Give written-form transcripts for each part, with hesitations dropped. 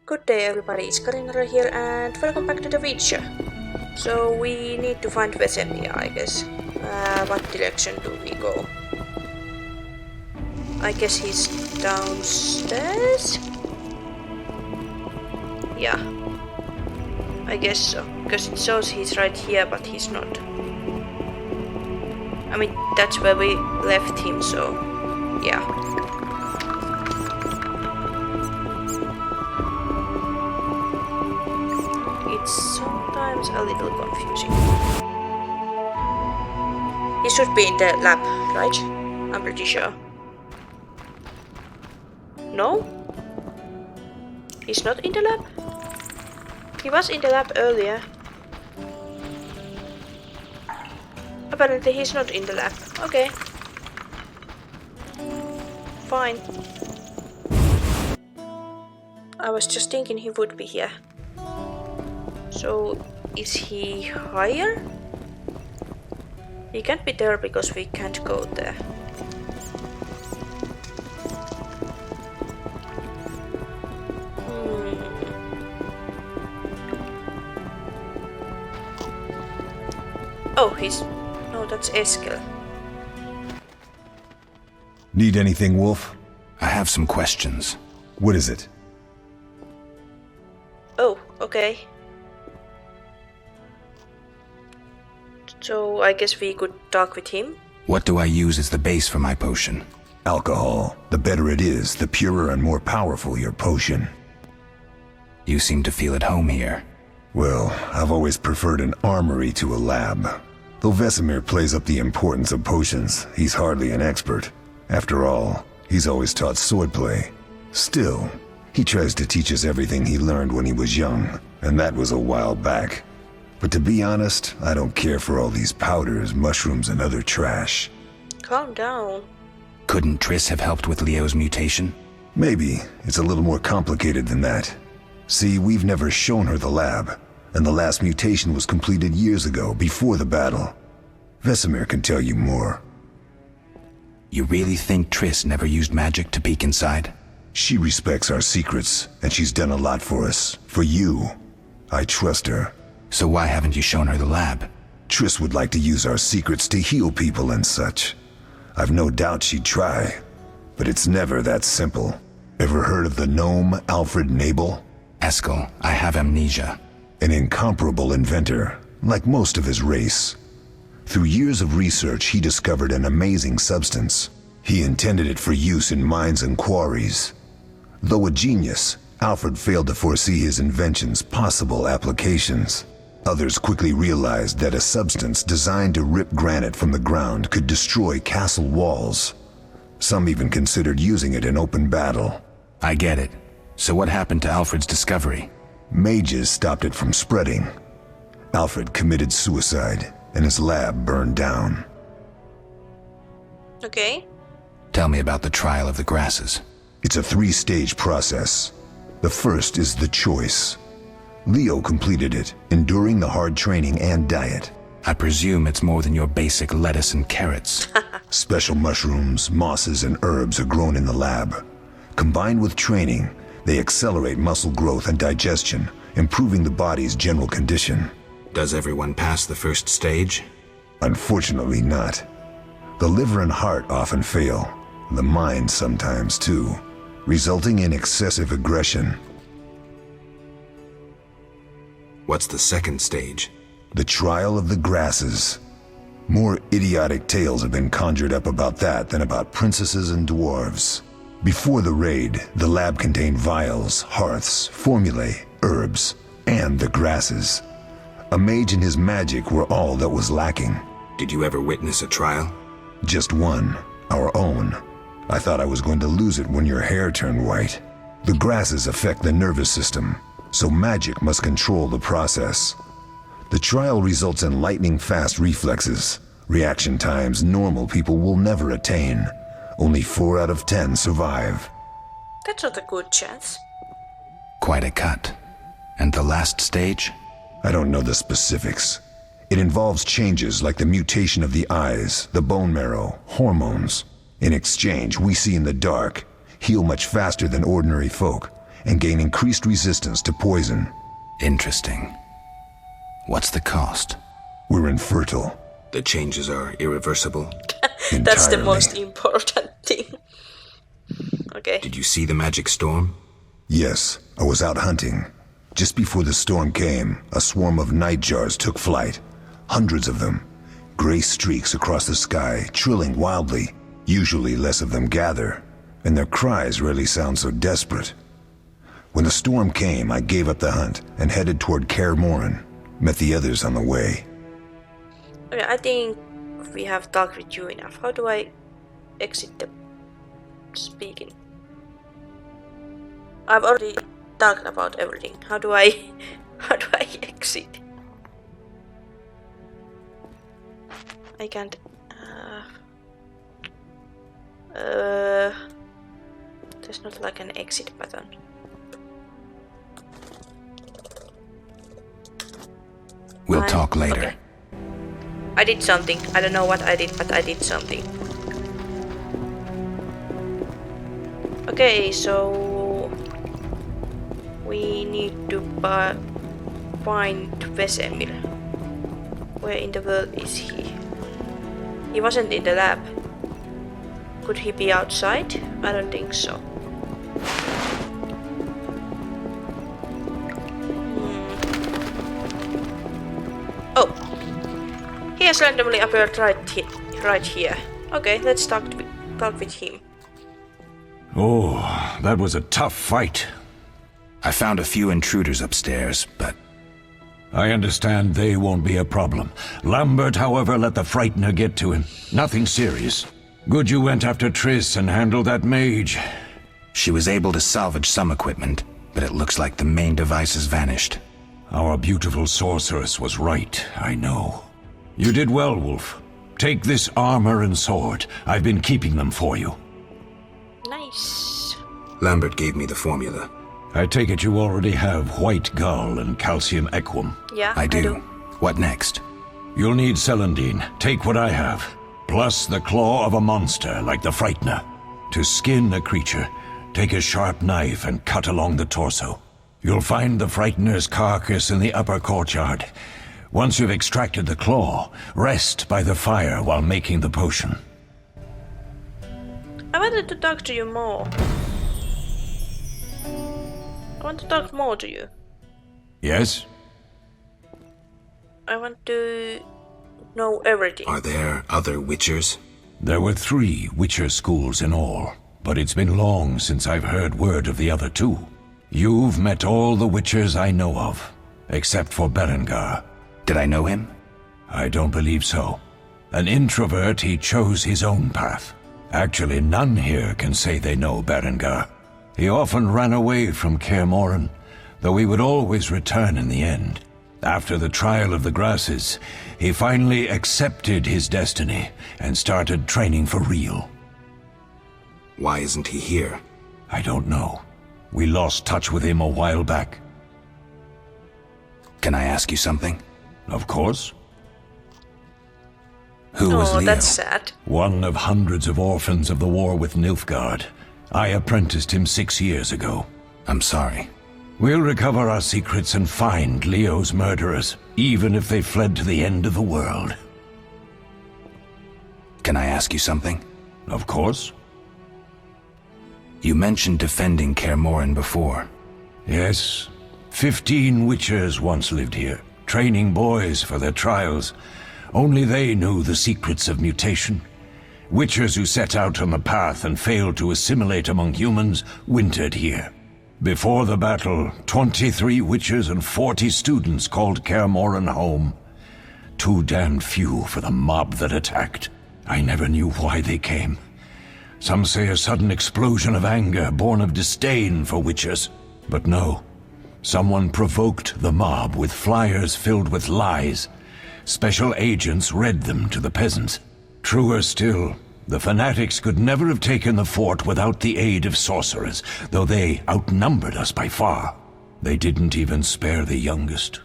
Good day everybody, it's Karinara here and welcome back to the video. So we need to find Vesemir, I guess. What direction do we go? I guess he's downstairs? Yeah. I guess so, because it shows he's right here but he's not. I mean, that's where we left him, so yeah. It's sometimes a little confusing. He should be in the lab, right? I'm pretty sure. No? He's not in the lab? He was in the lab earlier. Apparently he's not in the lab. Okay. Fine. I was just thinking he would be here. So, is he higher? He can't be there because we can't go there. Oh, he's... No, that's Eskel. Need anything, Wolf? I have some questions. What is it? Oh, okay. So I guess we could talk with him. What do I use as the base for my potion? Alcohol. The better it is, the purer and more powerful your potion. You seem to feel at home here. Well, I've always preferred an armory to a lab. Though Vesemir plays up the importance of potions, he's hardly an expert. After all, he's always taught swordplay. Still, he tries to teach us everything he learned when he was young, and that was a while back. But to be honest, I don't care for all these powders, mushrooms, and other trash. Calm down. Couldn't Triss have helped with Leo's mutation? Maybe. It's a little more complicated than that. See, we've never shown her the lab, and the last mutation was completed years ago, before the battle. Vesemir can tell you more. You really think Triss never used magic to peek inside? She respects our secrets, and she's done a lot for us. For you. I trust her. So why haven't you shown her the lab? Triss would like to use our secrets to heal people and such. I've no doubt she'd try, but it's never that simple. Ever heard of the gnome Alfred Nabel? Eskel, I have amnesia. An incomparable inventor, like most of his race. Through years of research, he discovered an amazing substance. He intended it for use in mines and quarries. Though a genius, Alfred failed to foresee his invention's possible applications. Others quickly realized that a substance designed to rip granite from the ground could destroy castle walls. Some even considered using it in open battle. I get it. So what happened to Alfred's discovery? Mages stopped it from spreading. Alfred committed suicide, and his lab burned down. Okay. Tell me about the trial of the grasses. It's a 3-stage process. The first is the choice. Leo completed it, enduring the hard training and diet. I presume it's more than your basic lettuce and carrots. Special mushrooms, mosses, and herbs are grown in the lab. Combined with training, they accelerate muscle growth and digestion, improving the body's general condition. Does everyone pass the first stage? Unfortunately not. The liver and heart often fail, the mind sometimes too, resulting in excessive aggression. What's the second stage? The trial of the grasses. More idiotic tales have been conjured up about that than about princesses and dwarves. Before the raid, the lab contained vials, hearths, formulae, herbs, and the grasses. A mage and his magic were all that was lacking. Did you ever witness a trial? Just one, our own. I thought I was going to lose it when your hair turned white. The grasses affect the nervous system, so magic must control the process. The trial results in lightning-fast reflexes, reaction times normal people will never attain. Only 4 out of 10 survive. That's not a good chance. Quite a cut. And the last stage? I don't know the specifics. It involves changes like the mutation of the eyes, the bone marrow, hormones. In exchange, we see in the dark, heal much faster than ordinary folk, and gain increased resistance to poison. Interesting. What's the cost? We're infertile. The changes are irreversible. That's the Entirely. most important thing. Okay. Did you see the magic storm? Yes, I was out hunting. Just before the storm came, a swarm of nightjars took flight. Hundreds of them. Gray streaks across the sky, trilling wildly. Usually less of them gather, and their cries rarely sound so desperate. When the storm came, I gave up the hunt and headed toward Kaer Morhen. Met the others on the way. Okay, I think we have talked with you enough. How do I exit the speaking? I've already talked about everything. How do I exit? I can't. There's not like an exit button. We'll talk later. Okay. I did something. I don't know what I did, but I did something. Okay, so we need to find Vesemir. Where in the world is he? He wasn't in the lab. Could he be outside? I don't think so. Oh, he has randomly appeared right here. Okay, let's talk with him. Oh, that was a tough fight. I found a few intruders upstairs, but I understand they won't be a problem. Lambert, however, let the Frightener get to him. Nothing serious. Good you went after Triss and handled that mage. she was able to salvage some equipment, but it looks like the main device has vanished. Our beautiful sorceress was right, I know. You did well, Wolf. Take this armor and sword. I've been keeping them for you. Nice. Lambert gave me the formula. I take it you already have White Gull and Calcium Equum. Yeah, I do. What next? You'll need Celandine. Take what I have. Plus the claw of a monster like the Frightener. To skin a creature, take a sharp knife and cut along the torso. You'll find the Frightener's carcass in the upper courtyard. Once you've extracted the claw, rest by the fire while making the potion. I wanted to talk to you more. I want to talk more to you. Yes? I want to know everything. Are there other Witchers? There were 3 Witcher schools in all, but it's been long since I've heard word of the other 2. You've met all the Witchers I know of, except for Berengar. Did I know him? I don't believe so. An introvert, he chose his own path. Actually, none here can say they know Berengar. He often ran away from Kaer Morhen, though he would always return in the end. After the trial of the grasses, he finally accepted his destiny and started training for real. Why isn't he here? I don't know. We lost touch with him a while back. Can I ask you something? Of course. Who was Oh, Leo? that's sad. One of hundreds of orphans of the war with Nilfgaard. I apprenticed him 6 years ago. I'm sorry. We'll recover our secrets and find Leo's murderers, even if they fled to the end of the world. Can I ask you something? Of course. You mentioned defending Kaer Morhen before. Yes. 15 Witchers once lived here, training boys for their trials. Only they knew the secrets of mutation. Witchers who set out on the path and failed to assimilate among humans wintered here. Before the battle, 23 Witchers and 40 students called Kaer Morhen home. Too damned few for the mob that attacked. I never knew why they came. Some say a sudden explosion of anger born of disdain for Witchers. But no. Someone provoked the mob with flyers filled with lies. Special agents read them to the peasants. Truer still, the fanatics could never have taken the fort without the aid of sorcerers, though they outnumbered us by far. They didn't even spare the youngest.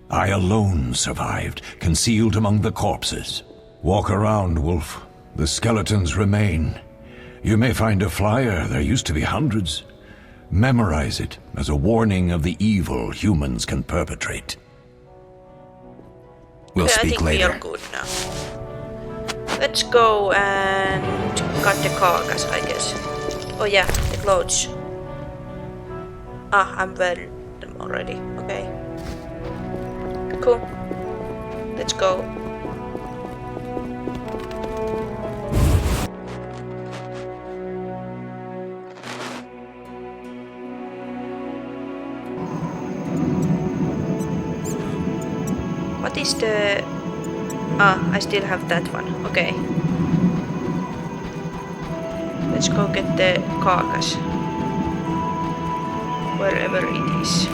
I alone survived, concealed among the corpses. Walk around, Wolf. The skeletons remain. You may find a flyer, there used to be hundreds. Memorize it as a warning of the evil humans can perpetrate. We'll Okay, I speak think we are later. good now. Let's go and cut the carcass, I guess. Oh yeah, the clothes. Ah, I'm wearing them already. Okay. Cool. Let's go. What is the... Ah, I still have that one. Okay. Let's go get the carcass. Wherever it is.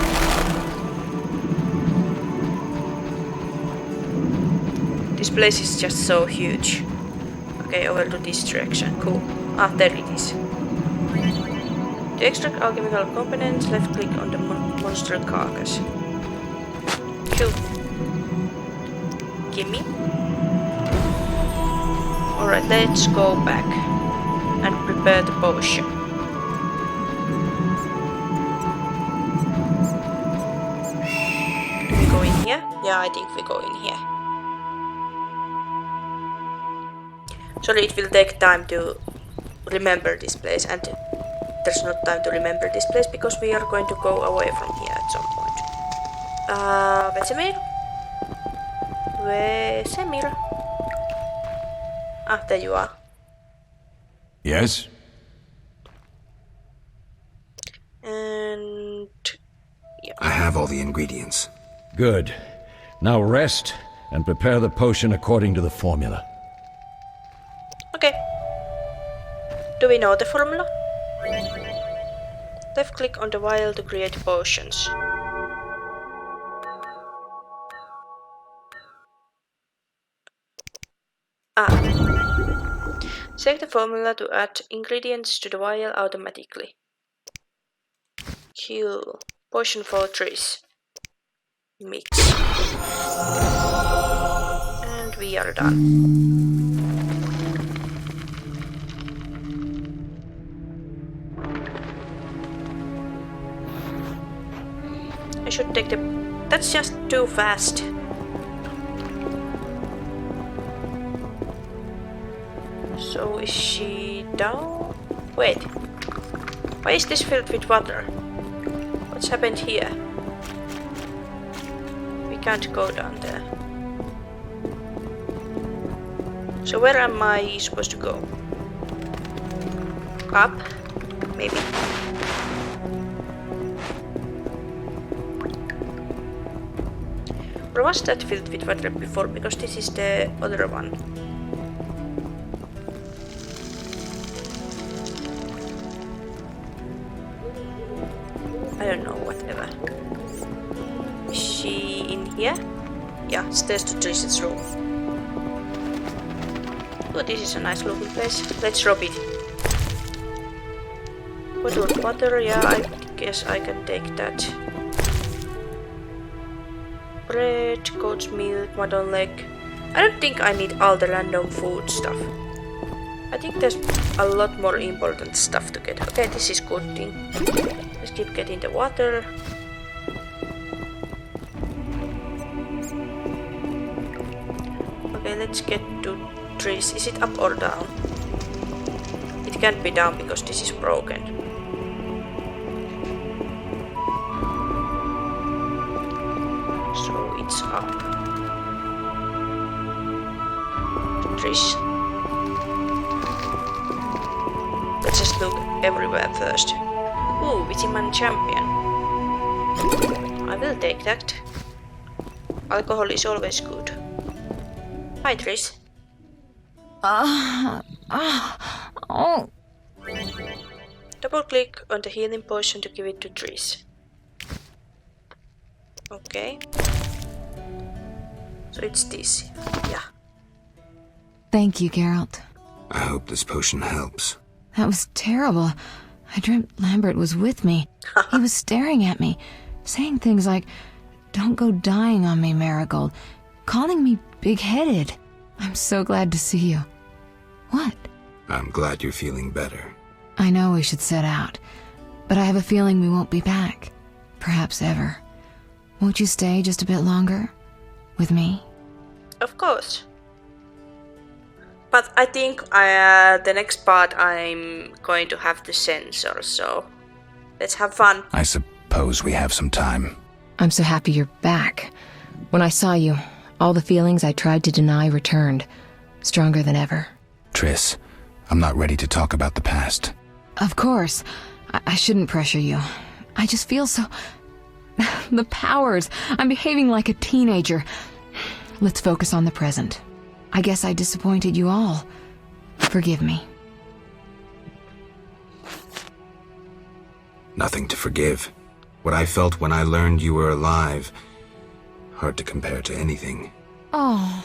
This place is just so huge. Okay, over to this direction. Cool. Ah, there it is. To extract alchemical components, left click on the monster carcass. Cool. Gimme. Alright, let's go back and prepare the potion. Do we go in here? Yeah, I think we go in here. Sorry, it will take time to remember this place, and there's not time to remember this place because we are going to go away from here at some point. Vesemir? Vesemir? Ah, there you are. Yes? And... I have all the ingredients. Good. Now rest and prepare the potion according to the formula. Okay. Do we know the formula? Left click on the vial to create potions. Select the formula to add ingredients to the vial automatically. Cool. Potion for trees. Mix. And we are done. I should take the... That's just too fast. So is she down? Wait. Why is this filled with water? What's happened here? We can't go down there. So where am I supposed to go? Up? Maybe. Or was that filled with water before? Because this is the other one. I don't know, whatever. Is she in here? Yeah, stairs to Trish's room. Oh, this is a nice looking place. Let's rob it. Bottled water, yeah, I guess I can take that. Bread, goat's milk, mutton leg. I don't think I need all the random food stuff. I think there's a lot more important stuff to get. Okay, this is good thing. Let's keep getting the water. Okay, let's get to trees. Is it up or down? It can't be down because this is broken. So it's up. Trees. Let's just look everywhere first. Ooh, Vitiman champion. I will take that. Alcohol is always good. Hi, Trish. Oh. Double click on the healing potion to give it to Trish. Okay. So it's this. Yeah. Thank you, Geralt. I hope this potion helps. That was terrible. I dreamt Lambert was with me. He was staring at me, saying things like, "Don't go dying on me, Marigold," calling me big-headed. I'm so glad to see you. What? I'm glad you're feeling better. I know we should set out, But I have a feeling we won't be back. Perhaps ever. Won't you stay just a bit longer? With me? Of course. But I think the next part I'm going to have the sensor, so let's have fun. I suppose we have some time. I'm so happy you're back. When I saw you, all the feelings I tried to deny returned, stronger than ever. Triss, I'm not ready to talk about the past. Of course. I shouldn't pressure you. I just feel so... the powers. I'm behaving like a teenager. Let's focus on the present. I guess I disappointed you all. Forgive me. Nothing to forgive. What I felt when I learned you were alive, hard to compare to anything. Oh,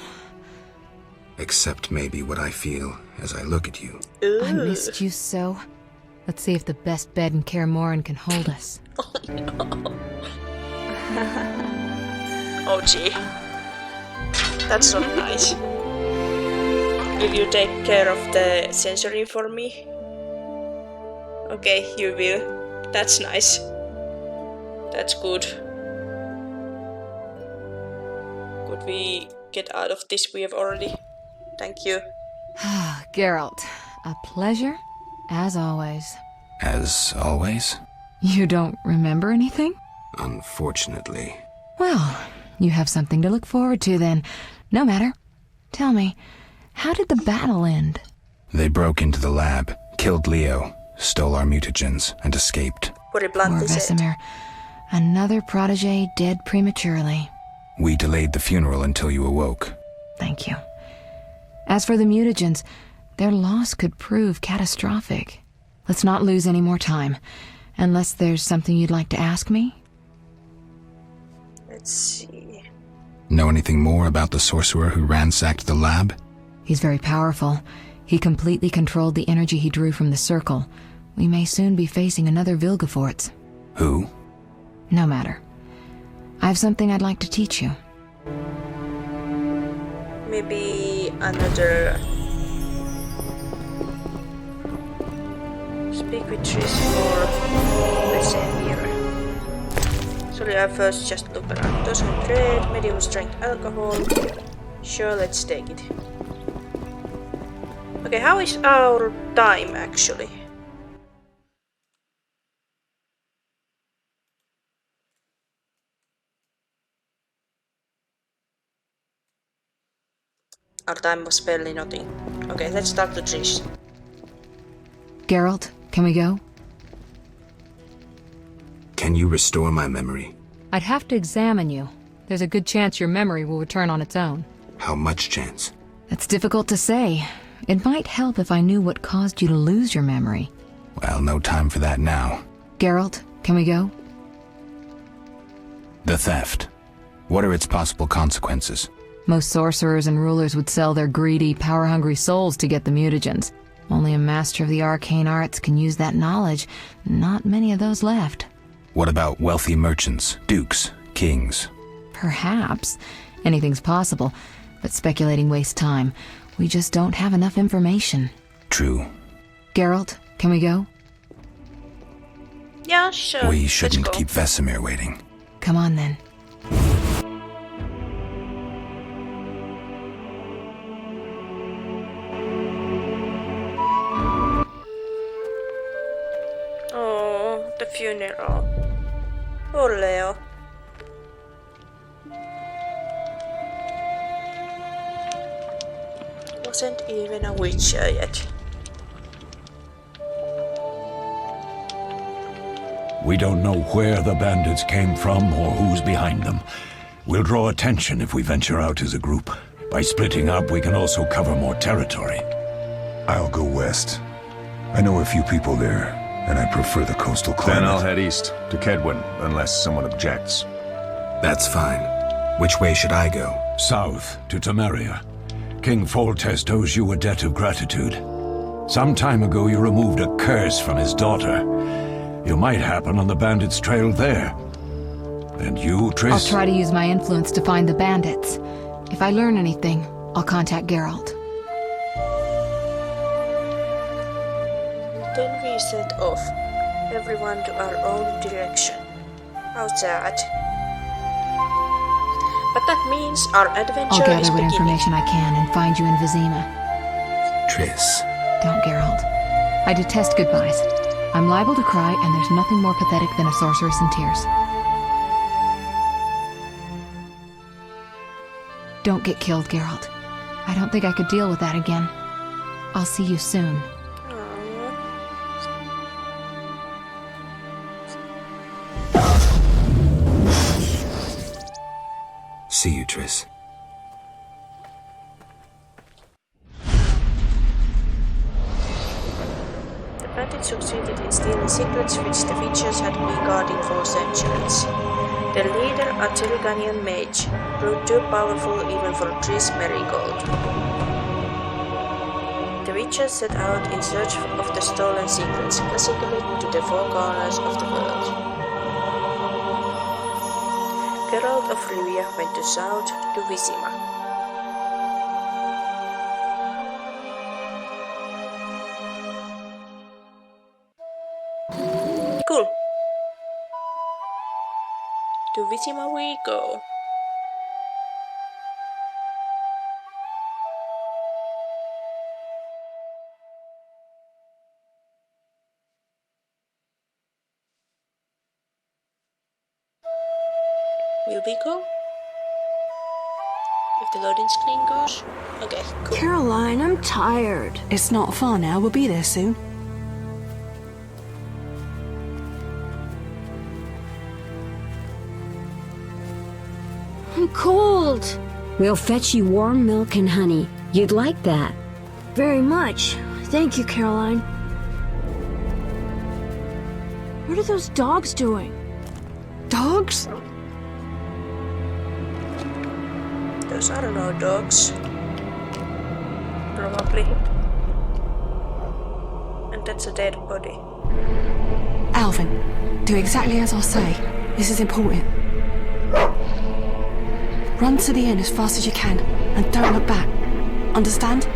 Except maybe what I feel as I look at you. I missed you so. Let's see if the best bed in Kaer Morhen can hold us. Oh gee. That's not nice. Will you take care of the sensory for me? Okay, you will. That's nice. That's good. Could we get out of this weave already? Thank you. Geralt, a pleasure, as always. As always? You don't remember anything? Unfortunately. Well, you have something to look forward to then. No matter. Tell me, how did the battle end? They broke into the lab, killed Leo, stole our mutagens, and escaped. Very Poor bluntly said. Vesemir. Another protege dead prematurely. We delayed the funeral until you awoke. Thank you. As for the mutagens, their loss could prove catastrophic. Let's not lose any more time. Unless there's something you'd like to ask me? Let's see. Know anything more about the sorcerer who ransacked the lab? He's very powerful. He completely controlled the energy he drew from the circle. We may soon be facing another Vilgefortz. Who? No matter. I have something I'd like to teach you. Maybe another... Speak with Triss or Vesemir. Sorry, I first just look around. Doesn't trade, medium strength alcohol. Sure, let's take it. Okay, how is our time actually? Our time was barely nothing. Okay, let's talk to Triss. Geralt, can we go? Can you restore my memory? I'd have to examine you. There's a good chance your memory will return on its own. How much chance? That's difficult to say. It might help if I knew what caused you to lose your memory. Well, no time for that now. Geralt, can we go? The theft. What are its possible consequences? Most sorcerers and rulers would sell their greedy, power-hungry souls to get the mutagens. Only a master of the arcane arts can use that knowledge. Not many of those left. What about wealthy merchants, dukes, kings? Perhaps. Anything's possible, but speculating wastes time. We just don't have enough information. True. Geralt, can we go? Yeah, sure. We let's shouldn't go. keep Vesemir waiting. Come on then. Oh, the funeral. Poor Leo. Wasn't even a witcher yet. We don't know where the bandits came from or who's behind them. We'll draw attention if we venture out as a group. By splitting up, we can also cover more territory. I'll go west. I know a few people there, and I prefer the coastal climate. Then I'll head east, to Kedwin, unless someone objects. That's fine. Which way should I go? South, to Temeria. King Foltest owes you a debt of gratitude. Some time ago you removed a curse from his daughter. You might happen on the bandits' trail there. And you, Triss? I'll try to use my influence to find the bandits. If I learn anything, I'll contact Geralt. Then we set off. Everyone to our own direction. How sad. But that means our adventure I'll is gather what beginning. information I can and find you in Vizima. Triss. Don't, Geralt. I detest goodbyes. I'm liable to cry, and there's nothing more pathetic than a sorceress in tears. Don't get killed, Geralt. I don't think I could deal with that again. I'll see you soon. See you, Triss. The bandits succeeded in stealing secrets which the Witchers had been guarding for centuries. Their leader, a Telganian mage, proved too powerful even for Triss Merigold. The Witchers set out in search of the stolen secrets, classically to the four corners of the world. Geralt of Rivia went to south to Vizima. Cool. To Vizima we go. Will we go? If the loading screen goes? Okay, cool. Caroline, I'm tired. It's not far now. We'll be there soon. I'm cold. We'll fetch you warm milk and honey. You'd like that. Very much. Thank you, Caroline. What are those dogs doing? Dogs? Those are no dogs. Probably. And that's a dead body. Alvin, do exactly as I'll say. This is important. Run to the inn as fast as you can, and don't look back. Understand?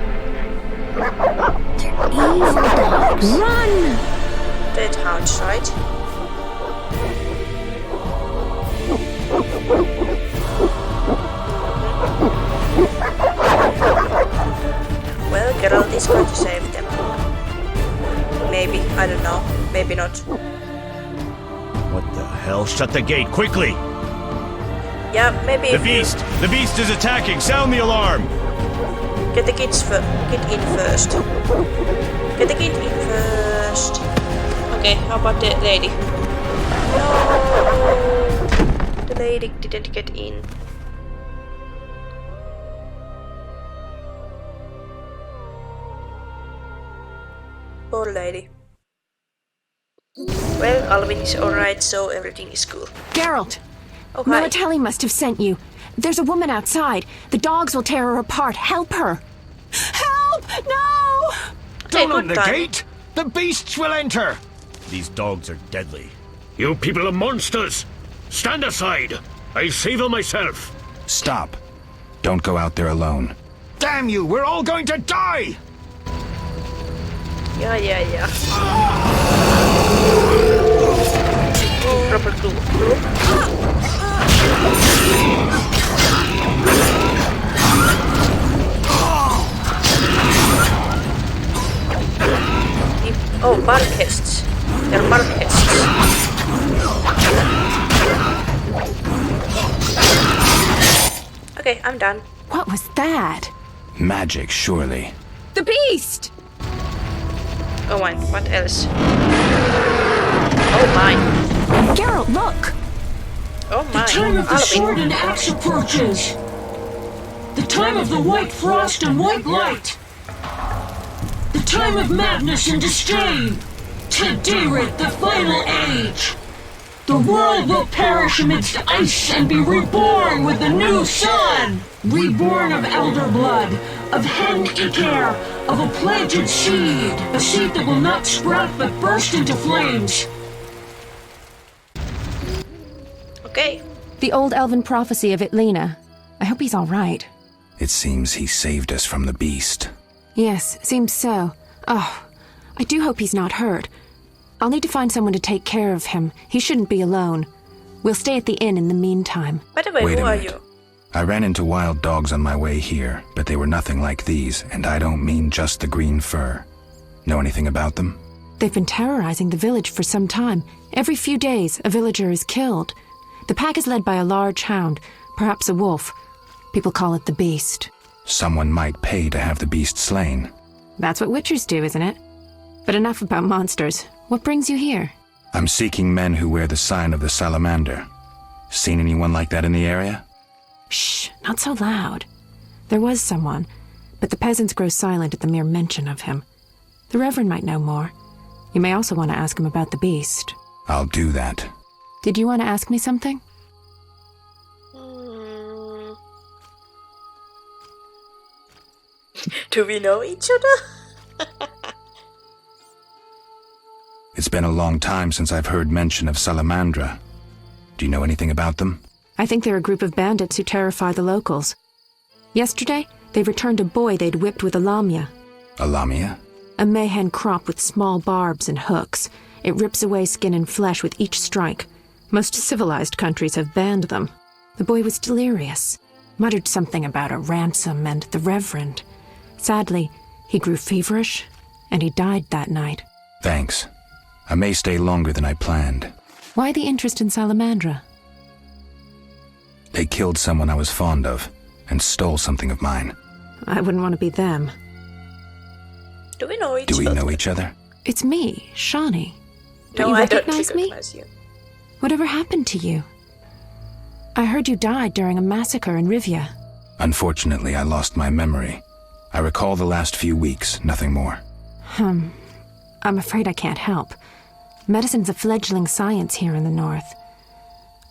They're evil dogs. Run! Dead hounds, right? Well, Geralt is going to save them. Maybe, I don't know. Maybe not. What the hell? Shut the gate, quickly! Yeah, maybe The if you beast! The beast is attacking! Sound the alarm! get the kids get in first. Get the kid in first. Okay, how about the lady? No! The lady didn't get in. Poor lady. Well, Alvin is alright, so everything is cool. Geralt! Oh, hi. Melatelli must have sent you. There's a woman outside. The dogs will tear her apart. Help her! Help! No! Okay, good time. gate! The beasts will enter! These dogs are deadly. You people are monsters! Stand aside! I'll save her myself! Stop. Don't go out there alone. Damn you! We're all going to die! Yeah. Proper glue. Oh, barkests. They're barkests. Okay, I'm done. What was that? Magic, surely. The beast! Oh my, what else? Oh my. Geralt, look! Oh my. Time of the sword Alvin. and axe approaches. The time of the white frost and white light. The time of madness and disdain. Tediret, the final age. The world will perish amidst ice and be reborn with the new sun. Reborn of elder blood, of hen Iker, of a planted seed. A seed that will not sprout but burst into flames. Okay. The old elven prophecy of Itlena. I hope he's all right. It seems he saved us from the beast. Yes, seems so. Oh, I do hope he's not hurt. I'll need to find someone to take care of him. He shouldn't be alone. We'll stay at the inn in the meantime. By the way, Wait who a are minute. you? I ran into wild dogs on my way here, but they were nothing like these, and I don't mean just the green fur. Know anything about them? They've been terrorizing the village for some time. Every few days, a villager is killed. The pack is led by a large hound, perhaps a wolf. People call it the Beast. Someone might pay to have the beast slain. That's what witchers do, isn't it? But enough about monsters. What brings you here? I'm seeking men who wear the sign of the salamander. Seen anyone like that in the area? Shh, not so loud. There was someone, but the peasants grow silent at the mere mention of him. The Reverend might know more. You may also want to ask him about the beast. I'll do that. Did you want to ask me something? Do we know each other? It's been a long time since I've heard mention of Salamandra. Do you know anything about them? I think they're a group of bandits who terrify the locals. Yesterday, they returned a boy they'd whipped with a lamia. A lamia? A mayhen crop with small barbs and hooks. It rips away skin and flesh with each strike. Most civilized countries have banned them. The boy was delirious, muttered something about a ransom and the Reverend. Sadly, he grew feverish, and he died that night. Thanks. I may stay longer than I planned. Why the interest in Salamandra? They killed someone I was fond of, and stole something of mine. I wouldn't want to be them. Do we know each Do we other? know each other? It's me, Shawnee. No, you I don't recognize me? recognize you. Whatever happened to you? I heard you died during a massacre in Rivia. Unfortunately, I lost my memory. I recall the last few weeks, nothing more. I'm afraid I can't help. Medicine's a fledgling science here in the north.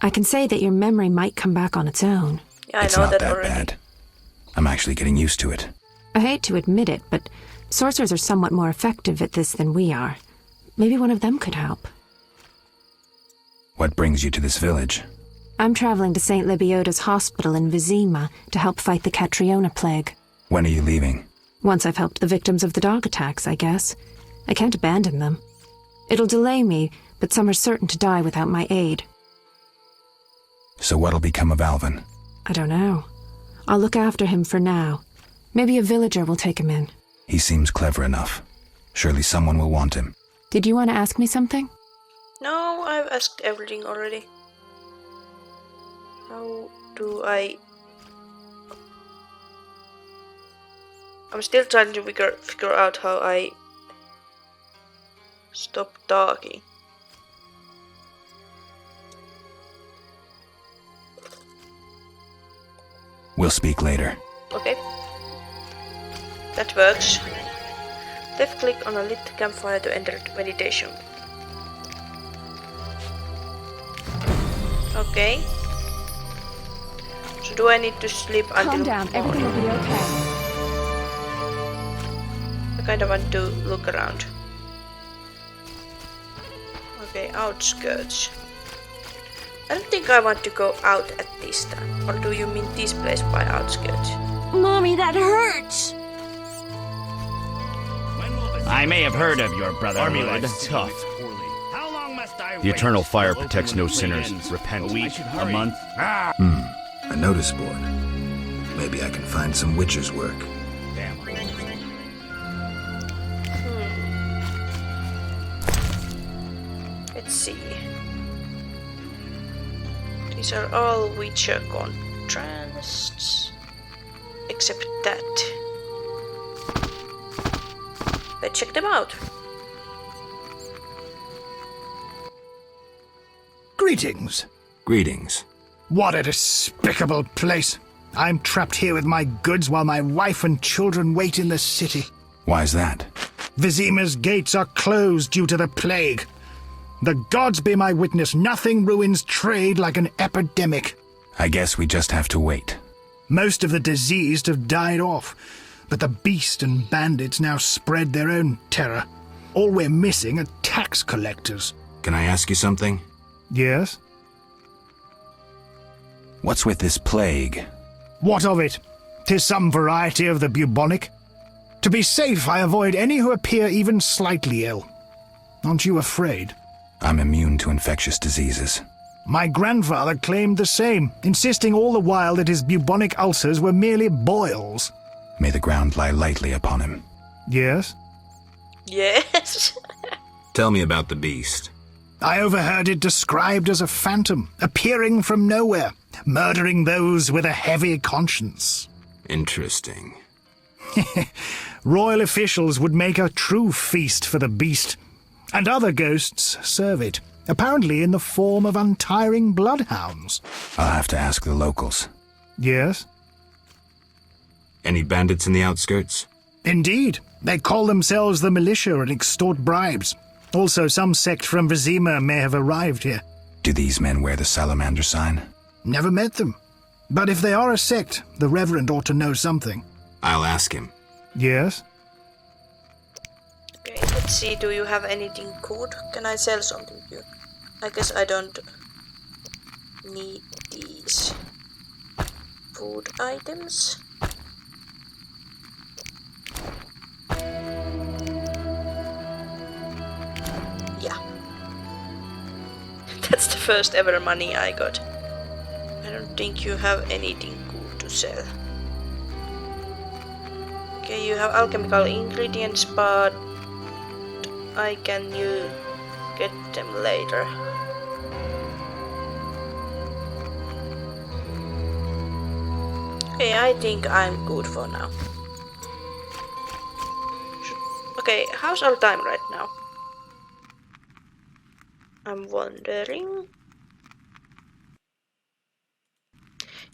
I can say that your memory might come back on its own. Yeah, I It's know not that that already. bad. I'm actually getting used to it. I hate to admit it, but sorcerers are somewhat more effective at this than we are. Maybe one of them could help. What brings you to this village? I'm traveling to St. Lebioda's hospital in Vizima to help fight the Catriona plague. When are you leaving? Once I've helped the victims of the dog attacks, I guess. I can't abandon them. It'll delay me, but some are certain to die without my aid. So what'll become of Alvin? I don't know. I'll look after him for now. Maybe a villager will take him in. He seems clever enough. Surely someone will want him. Did you want to ask me something? No, I've asked everything already. How do I... I'm still trying to figure out how I stop talking. We'll speak later. Okay. That works. Left click on a lit campfire to enter meditation. Okay. So do I need to sleep until Calm down. Everything will be okay. I kind of want to look around. Okay, outskirts. I don't think I want to go out at this time. Or do you mean this place by outskirts? Mommy, that hurts! I may have heard of your brotherhood. Tough. How long must I The eternal fire protects no sinners. Repent. A week, a month? A notice board. Maybe I can find some witcher's work. Let's see. These are all Witcher contrasts. Except that. Let's check them out. Greetings. Greetings. What a despicable place. I'm trapped here with my goods while my wife and children wait in the city. Why's that? Vizima's gates are closed due to the plague. The gods be my witness, nothing ruins trade like an epidemic. I guess we just have to wait. Most of the diseased have died off, but the beast and bandits now spread their own terror. All we're missing are tax collectors. Can I ask you something? Yes? What's with this plague? What of it? 'Tis some variety of the bubonic. To be safe, I avoid any who appear even slightly ill. Aren't you afraid? I'm immune to infectious diseases. My grandfather claimed the same, insisting all the while that his bubonic ulcers were merely boils. May the ground lie lightly upon him. Yes? Yes. Tell me about the beast. I overheard it described as a phantom, appearing from nowhere, murdering those with a heavy conscience. Interesting. Royal officials would make a true feast for the beast, and other ghosts serve it, apparently in the form of untiring bloodhounds. I'll have to ask the locals. Yes? Any bandits in the outskirts? Indeed. They call themselves the militia and extort bribes. Also, some sect from Vizima may have arrived here. Do these men wear the salamander sign? Never met them. But if they are a sect, the Reverend ought to know something. I'll ask him. Yes? Okay, let's see, do you have anything good? Can I sell something to you? I guess I don't need these food items. Yeah. That's the first ever money I got. I don't think you have anything good to sell. Okay, you have alchemical ingredients, but I can get them later. Okay, I think I'm good for now. Okay, how's our time right now? I'm wondering.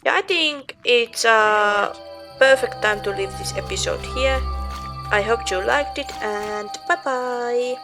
Yeah, I think it's a perfect time to leave this episode here. I hope you liked it, and bye bye!